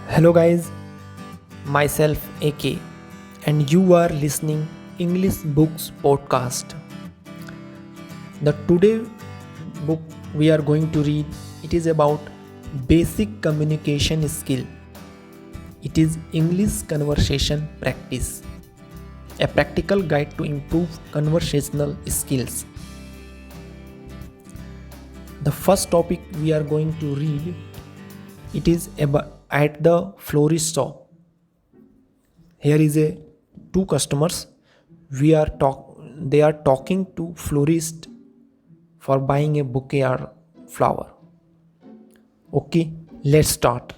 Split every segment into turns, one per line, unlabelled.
Hello guys, myself AK and you are listening English Books podcast. The today book we are going to read it is about basic communication skill. It is English conversation practice. A practical guide to improve conversational skills. The first topic we are going to read it is about at the florist shop. Here is a two customers. They are talking to florist for buying a bouquet or flower. Okay, let's start.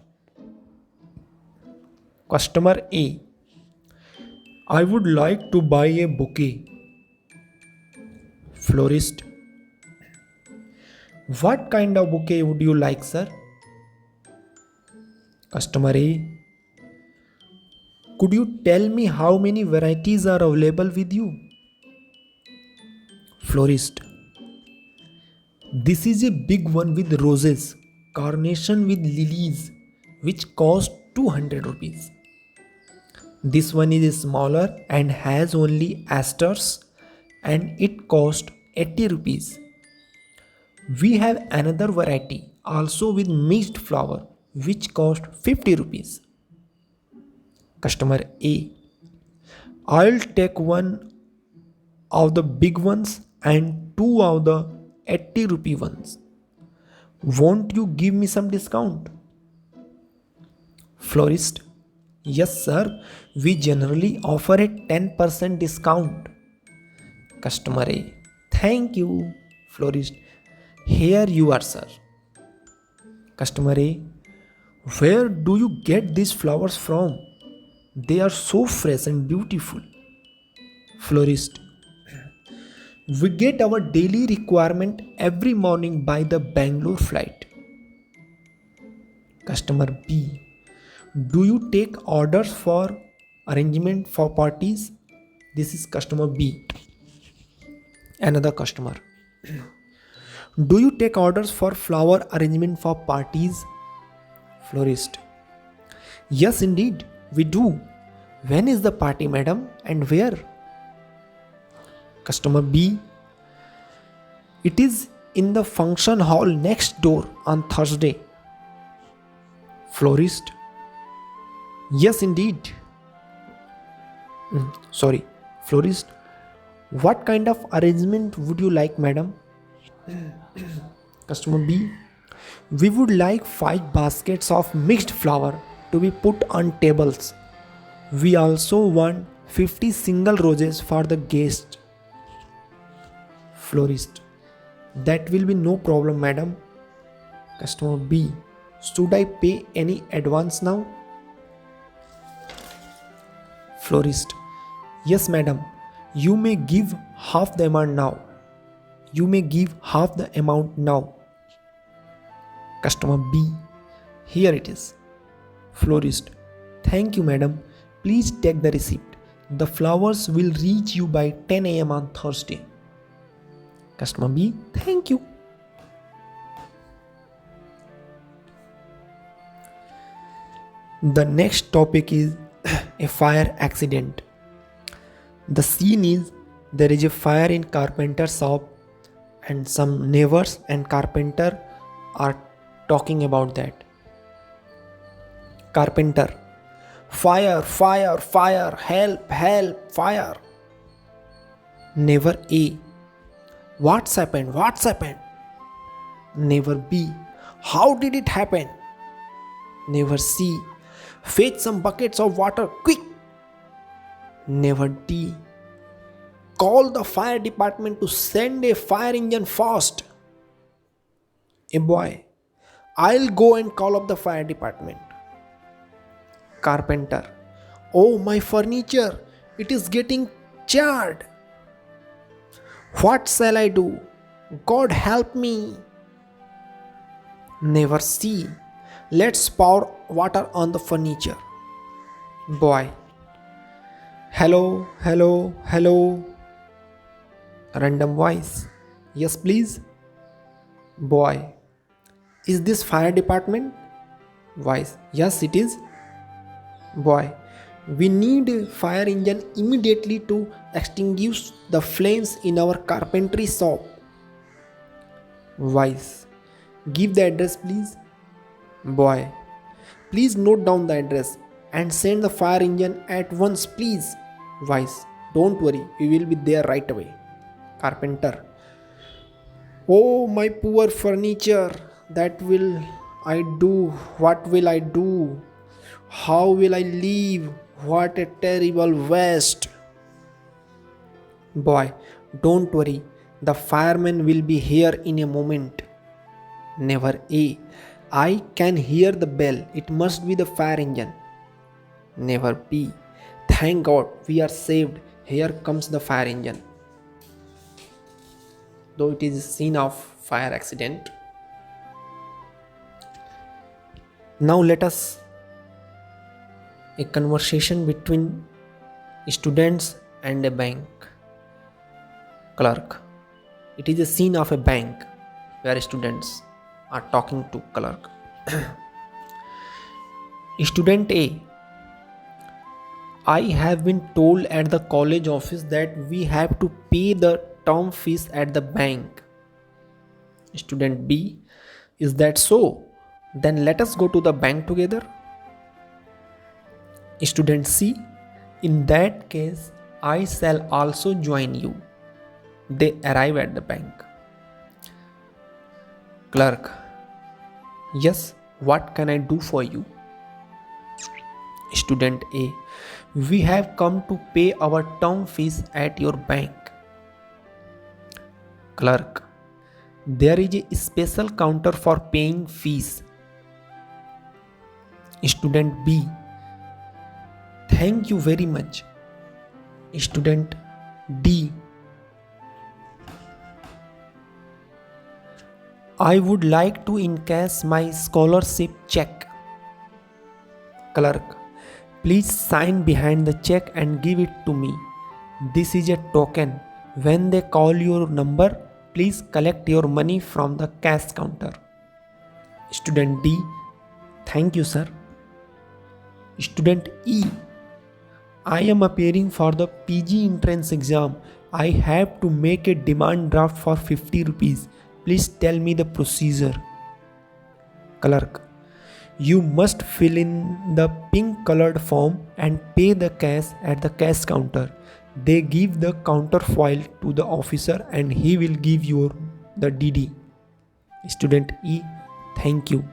Customer A, I would like to buy a bouquet. Florist, what kind of bouquet would you like, sir? Customer A, could you tell me how many varieties are available with you? Florist, this is a big one with roses, carnation with lilies, which cost 200 rupees. This one is smaller and has only asters and it cost 80 rupees. We have another variety also with mixed flower which cost 50 rupees. Customer A, I'll take one of the big ones and two of the 80 rupee ones. Won't you give me some discount? Florist, yes sir, we generally offer a 10% discount. Customer A, thank you. Florist, here you are sir. Customer A, where do you get these flowers from? They are so fresh and beautiful. Florist, we get our daily requirement every morning by the Bangalore flight. Customer B, do you take orders for arrangement for parties? This is customer B. Another customer, do you take orders for flower arrangement for parties? Florist, yes indeed, we do. When is the party, madam, and where? Customer B, it is in the function hall next door on Thursday. Florist, yes indeed. Sorry, florist, what kind of arrangement would you like, madam? Customer B, we would like 5 baskets of mixed flower to be put on tables. We also want 50 single roses for the guest. Florist, that will be no problem, madam. Customer B, should I pay any advance now? Florist, yes madam, you may give half the amount now. You may give half the amount now. Customer B, here it is. Florist, thank you madam. Please take the receipt. The flowers will reach you by 10 am on Thursday. Customer B, thank you. The next topic is a fire accident. The scene is there is a fire in carpenter shop and some neighbors and carpenter are talking about that. Carpenter, fire, fire, fire, help, help, fire. Neighbor A, what's happened? What's happened? Neighbor B, how did it happen? Neighbor C, fetch some buckets of water quick. Neighbor D, call the fire department to send a fire engine fast. A boy, I'll go and call up the fire department. Carpenter, oh my furniture, it is getting charred. What shall I do? God help me. Neighbor C, let's pour water on the furniture. Boy, hello, hello, hello. Random voice, yes please. Boy, is this fire department? Voice, yes it is. Boy, we need a fire engine immediately to extinguish the flames in our carpentry shop. Wise, give the address please. Boy, please note down the address and send the fire engine at once, please. Wise, don't worry, we will be there right away. Carpenter, oh my poor furniture, that will I do? What will I do? How will I live? What a terrible waste. Boy, don't worry, the fireman will be here in a moment. Never A. I can hear the bell. It must be the fire engine. Never B. Thank God we are saved. Here comes the fire engine. Though it is a scene of fire accident. Now let us a conversation between students and a bank clerk. It is a scene of a bank where students are talking to clerk. Student A, I have been told at the college office that we have to pay the term fees at the bank. Student B, is that so? Then let us go to the bank together. Student C, in that case, I shall also join you. They arrive at the bank. Clerk, yes, what can I do for you? Student A, we have come to pay our term fees at your bank. Clerk, there is a special counter for paying fees. Student B, thank you very much. Student D, I would like to encash my scholarship check. Clerk, please sign behind the check and give it to me. This is a token. When they call your number, please collect your money from the cash counter. Student D, thank you, sir. Student E, I am appearing for the PG entrance exam. I have to make a demand draft for 50 rupees. Please tell me the procedure. Clerk, you must fill in the pink colored form and pay the cash at the cash counter. They give the counterfoil to the officer and he will give you the DD. Student E, thank you.